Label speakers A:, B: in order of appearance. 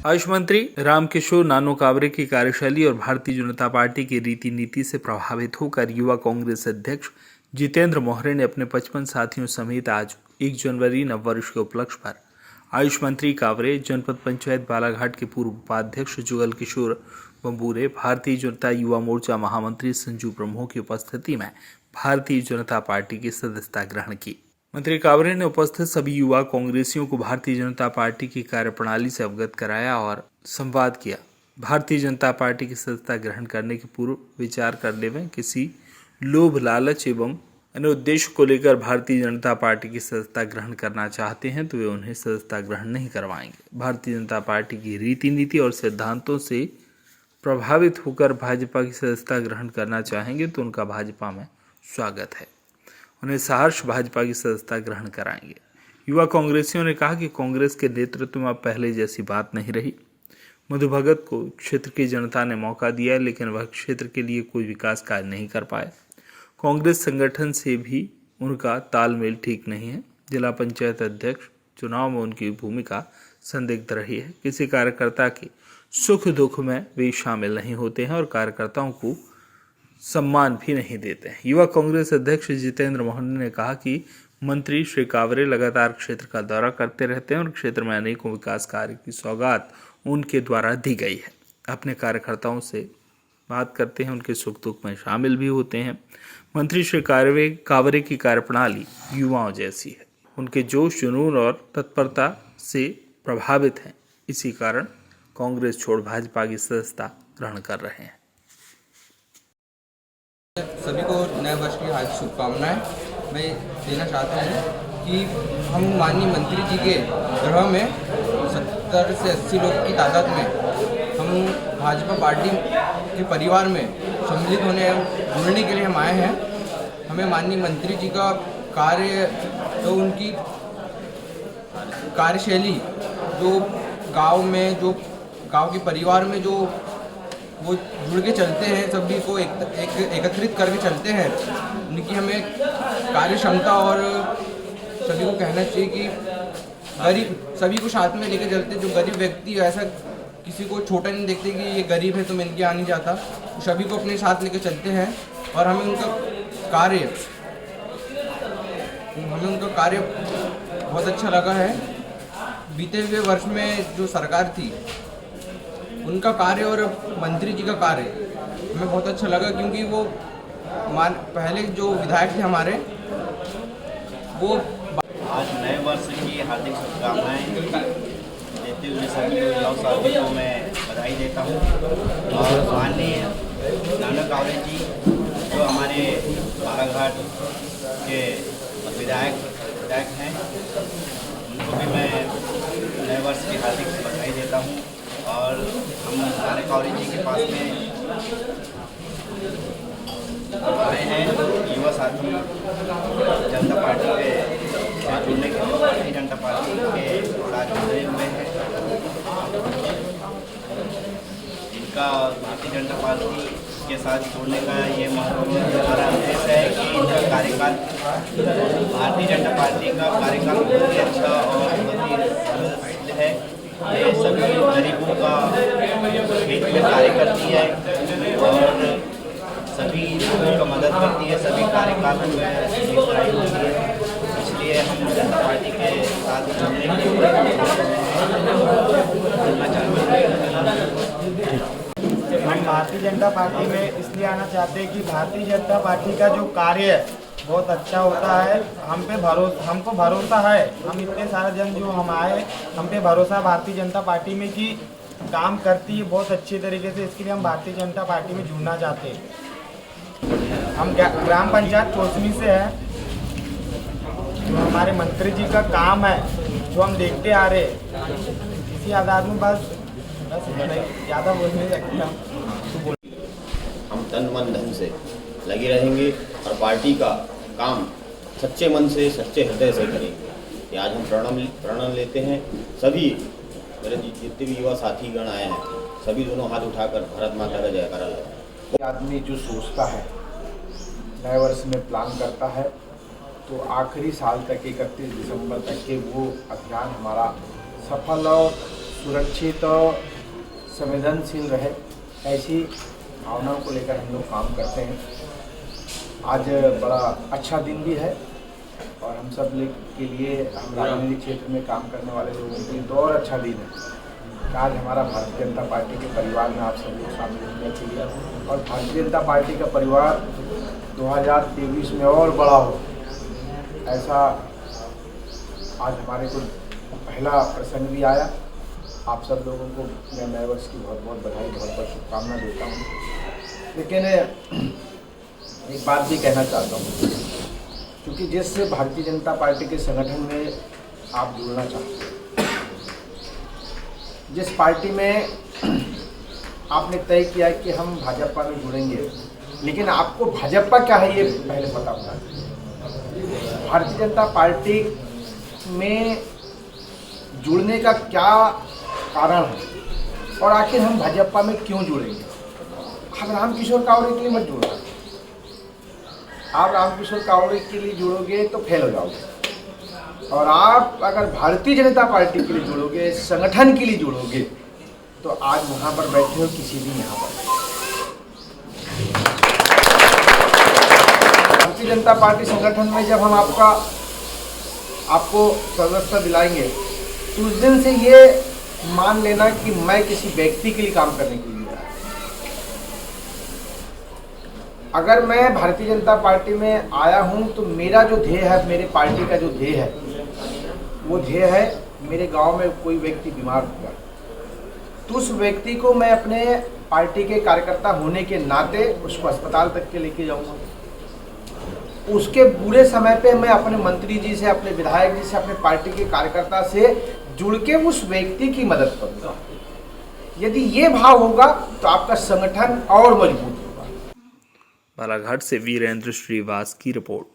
A: आयुष मंत्री रामकिशोर नानो कावरे की कार्यशैली और भारतीय जनता पार्टी की रीति नीति से प्रभावित होकर युवा कांग्रेस अध्यक्ष जितेंद्र मोहरे ने अपने 55 साथियों समेत आज 1 जनवरी नववर्ष के उपलक्ष्य पर आयुष मंत्री कावरे, जनपद पंचायत बालाघाट के पूर्व उपाध्यक्ष जुगल किशोर बंबूरे, भारतीय जनता युवा मोर्चा महामंत्री संजू प्रमुख की उपस्थिति में भारतीय जनता पार्टी की सदस्यता ग्रहण की। मंत्री कावरे ने उपस्थित सभी युवा कांग्रेसियों को भारतीय जनता पार्टी की कार्यप्रणाली से अवगत कराया और संवाद किया। भारतीय जनता पार्टी की सदस्यता ग्रहण करने के पूर्व विचार कर लें, किसी लोभ लालच एवं अन्य उद्देश्य को लेकर भारतीय जनता पार्टी की सदस्यता ग्रहण करना चाहते हैं तो वे उन्हें सदस्यता ग्रहण नहीं करवाएंगे। भारतीय जनता पार्टी की रीति नीति और सिद्धांतों से प्रभावित होकर भाजपा की सदस्यता ग्रहण करना चाहेंगे तो उनका भाजपा में स्वागत है। उन्हें सहर्ष भाजपा की सदस्यता ग्रहण कराएंगे। युवा कांग्रेसियों ने कहा कि कांग्रेस के नेतृत्व में अब पहले जैसी बात नहीं रही। मधु भगत को क्षेत्र की जनता ने मौका दिया, लेकिन वह क्षेत्र के लिए कोई विकास कार्य नहीं कर पाए। कांग्रेस संगठन से भी उनका तालमेल ठीक नहीं है। जिला पंचायत अध्यक्ष चुनाव में उनकी भूमिका संदिग्ध रही है। किसी कार्यकर्ता के सुख दुख में वे शामिल नहीं होते हैं और कार्यकर्ताओं को सम्मान भी नहीं देते हैं। युवा कांग्रेस अध्यक्ष जितेंद्र मोहन ने कहा कि मंत्री श्री कावरे लगातार क्षेत्र का दौरा करते रहते हैं और क्षेत्र में अनेकों विकास कार्य की सौगात उनके द्वारा दी गई है। अपने कार्यकर्ताओं से बात करते हैं, उनके सुख दुख में शामिल भी होते हैं। मंत्री श्री कावरे की कार्यप्रणाली युवाओं जैसी है। उनके जोश, जुनून और तत्परता से प्रभावित हैं। इसी कारण कांग्रेस छोड़ भाजपा की सदस्यता ग्रहण कर रहे हैं।
B: सभी को नए वर्ष की हार्दिक शुभकामनाएं मैं देना चाहता हूं कि हम माननीय मंत्री जी के गृह में 70 से 80 लोग की तादाद में हम भाजपा पार्टी के परिवार में सम्मिलित होने जुड़ने के लिए हम आए हैं। हमें माननीय मंत्री जी का कार्य, तो उनकी कार्यशैली जो गांव के परिवार में जो वो जुड़ के चलते हैं, सभी को एकत्रित करके चलते हैं, उनकी हमें कार्य क्षमता और सभी को कहना चाहिए कि गरीब सभी को साथ में लेकर चलते। जो गरीब व्यक्ति, ऐसा किसी को छोटा नहीं देखते कि ये गरीब है तो मैं इनके आ नहीं जाता, तो सभी को अपने साथ लेकर चलते हैं। और हमें उनका कार्य बहुत अच्छा लगा है। बीते हुए वर्ष में जो सरकार थी उनका कार्य और मंत्री जी का कार्य हमें बहुत अच्छा लगा, क्योंकि वो पहले जो विधायक थे हमारे, वो
C: आज नए वर्ष की हार्दिक शुभकामनाएं देते हुए सभी युवा साथियों को मैं बधाई देता हूं। और माननीय नानो कावरे जी जो हमारे बालाघाट के विधायक हैं, उनको भी मैं नए वर्ष की हार्दिक बधाई देता हूं। और हम नानो कावरे जी के पास में आए हैं युवा साथी जनता पार्टी के जुड़ने के लिए, भारतीय जनता पार्टी के साथ जुड़े हुए हैं। इनका भारतीय जनता पार्टी के साथ जुड़ने का ये हमारा उद्देश्य है कि इनका कार्यकाल, भारतीय जनता पार्टी का कार्यकाल बहुत ही अच्छा और बहुत ही सिद्ध है। ये सभी गरीबों का हित में कार्य करती है और सभी लोगों का मदद करती है, सभी कार्यकालों में निगरानी होती है। इसलिए हम जनता पार्टी के साथ जुड़ने के लिए जुड़ना चाहते हैं।
D: हम भारतीय जनता पार्टी में इसलिए आना चाहते हैं कि भारतीय जनता पार्टी का जो कार्य है बहुत अच्छा होता है। हमको भरोसा है, हम इतने सारे जन जो हम आए, हम पे भरोसा भारतीय जनता पार्टी में कि काम करती है बहुत अच्छे तरीके से। इसके लिए हम भारतीय जनता पार्टी में जुड़ना चाहते हैं। हम ग्राम पंचायत चौसमी से है। जो हमारे मंत्री जी का काम है, जो हम देखते आ रहे, इसी आधार में बस ज़्यादा बोल नहीं सकते।
E: हम तन मन धन से लगे रहेंगे और पार्टी का काम सच्चे मन से, सच्चे हृदय से करेंगे। आज हम प्रण लेते हैं। सभी मेरे जितने भी युवा साथीगण आए हैं, सभी दोनों हाथ उठाकर भारत माता का जयकारा लगाएं।
F: आदमी जो सोचता है, नए वर्ष में प्लान करता है, तो आखिरी साल तक 31 दिसंबर तक के वो अभियान हमारा सफल और सुरक्षित और संवेदनशील रहे, ऐसी भावनाओं को लेकर हम लोग काम करते हैं। आज बड़ा अच्छा दिन भी है और हम सब लोग के लिए, हम राजनीतिक क्षेत्र में काम करने वाले लोगों के लिए तो और अच्छा दिन है। आज हमारा भारतीय जनता पार्टी के परिवार में आप सब लोग शामिल होने के लिए, और भारतीय जनता पार्टी का परिवार 2023 में और बड़ा हो, ऐसा आज हमारे को पहला प्रसंग भी आया। आप सब लोगों को मैं नए वर्ष की बहुत बहुत बधाई, बहुत बहुत शुभकामना देता हूँ। लेकिन एक बात भी कहना चाहता हूँ, क्योंकि जिस भारतीय जनता पार्टी के संगठन में आप जुड़ना चाहते हैं, जिस पार्टी में आपने तय किया कि हम भाजपा में जुड़ेंगे, लेकिन आपको भाजपा क्या है ये पहले पता होना चाहिए। भारतीय जनता पार्टी में जुड़ने का क्या कारण है और आखिर हम भाजपा में क्यों जुड़ेंगे। आप रामकिशोर कावरे के लिए मत जुड़ना। आप रामकिशोर कावरे के लिए जुड़ोगे तो फेल हो जाओगे, और आप अगर भारतीय जनता पार्टी के लिए जुड़ोगे, संगठन के लिए जुड़ोगे, तो आज वहाँ पर बैठे हो किसी भी यहाँ पर। भारतीय जनता पार्टी संगठन में जब हम आपको सदस्यता दिलाएंगे, तो उस दिन से ये मान लेना कि मैं किसी व्यक्ति के लिए काम करने के लिए आया। अगर मैं भारतीय जनता पार्टी में आया हूँ तो मेरा जो ध्येय है, मेरे पार्टी का जो ध्येय है, वो ध्येय है मेरे गांव में कोई व्यक्ति बीमार होगा तो उस व्यक्ति को मैं अपने पार्टी के कार्यकर्ता होने के नाते उसको अस्पताल तक के लेके जाऊंगा। उसके बुरे समय पे मैं अपने मंत्री जी से, अपने विधायक जी से, अपने पार्टी के कार्यकर्ता से जुड़ के उस व्यक्ति की मदद करूंगा। यदि ये भाव होगा तो आपका संगठन और मजबूत होगा।
A: बालाघाट से वीरेंद्र श्रीवास की रिपोर्ट।